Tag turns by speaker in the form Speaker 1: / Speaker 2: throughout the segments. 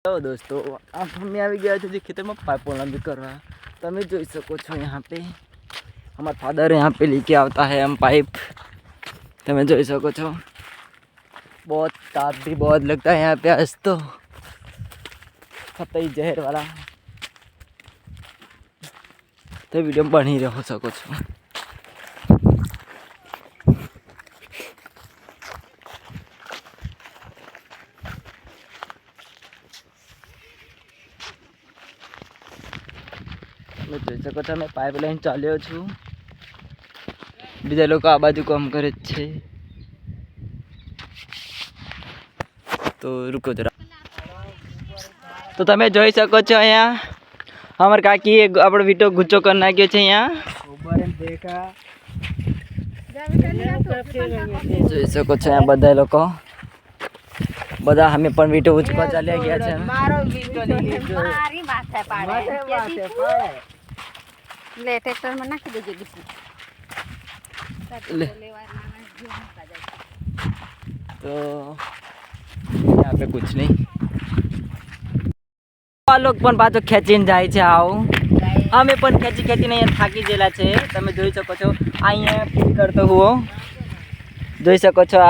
Speaker 1: Hello दोस्तों, आप हमें आ गया थे खेतर में पाइप लंबी करवा। तब જોઈ શકો છો यहाँ पे हमारा फादर यहाँ पे लेके आता है हम पाइप। तब જોઈ શકો છો बहुत ताप भी बहुत लगता है यहाँ पे। आज तो खतई जहर वाला तो वीडियो बनी रहो सको છો। જોઈ શકો છો मैं पाइप लाइन ચાલ્યો છું। બીજા લોકો આ બાજુ કામ કરે છે તો રૂકો જરા। તો તમે જોઈ શકો છો અહીંયા અમાર કાકી આપણો વીટો ગુચ્ચો કરી નાખ્યો છે। અહીંયા જોઈ શકો છો અહીંયા બધા લોકો બધા અમે પણ વીટો ઉચકવા ચાલ્યા ગયા છે। મારો વીટો લીધો મારી માથે પાડે ले ट्रैक्टर में नाखी देजे बीच ले तो यहाँ पे कुछ नहीं लोग पण पाछो खेचीने जाय छे। आओ અમે પણ ખેંચી ખેંચીને અહીંયા થાકી ગયેલા છે। તમે જોઈ શકો છો અહીંયા ફીલ કરતો હુઓ જોઈ શકો છો।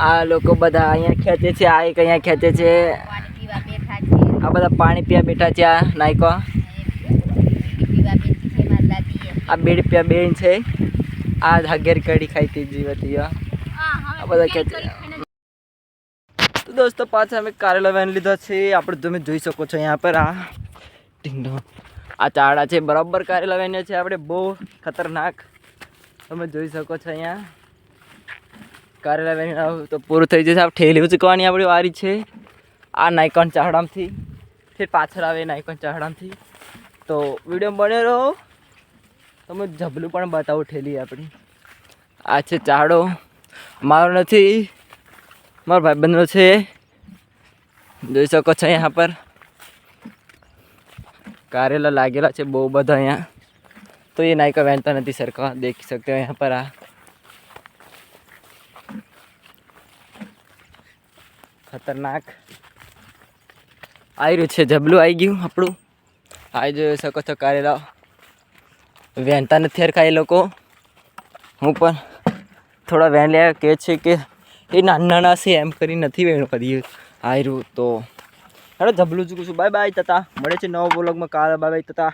Speaker 1: આ લોકો બધા અહીંયા ખેંચે છે। આ એક અહીંયા ખેંચે છે। આ બધા પાણી પીવા બેઠા છે। આ નાયકો आ बेड पे बेन छे। आ हगेर कड़ी खाई जीवती आ बधा खेच। तो दोस्तों पाछा हमें कारेला वेन लीधा छे। आपणे તમે જોઈ શકો છો यहाँ पर आ टिंगडो आ चाड़ा छे बराबर कारेला वेन छे। आपणे बहु खतरनाक તમે જોઈ શકો છો અહીંયા कारेला वेन तो पूરું થઈ જશે। આ ઠેલી ઉચકવાની આપણી વારી છે। આ નાયકોન ચાહડામથી ફિર પાછળ આવે નાયકોન ચાહડામથી। तो वीडियो बने रहो। તમે જબલું પણ બતાવું ઠેલી આપણી। આ છે ચાડો મારો નથી મારા ભાઈબંધનો છે। જોઈ શકો છો यहाँ पर कारेला लागेला છે બહુ બધા અહીંયા। तो ये नायका वहनता नहीं सरका देख सकते हो यहाँ पर। आ खतरनाक आई રહ્યું છે જબલું आई ગયું આપણું। आई જોઈ શકો છો કારેલા વહેનતા નથી હરખા એ લોકો। હું પણ થોડા વહેન લે કહે છે કે એ નાના છે એમ કરી નથી વહેણું કદી આયરું। તો હેડો જબલું ચૂકું છું। બાય બાય તતા મળે છે નવો બ્લોગમાં કાલે। Bye bye તતા।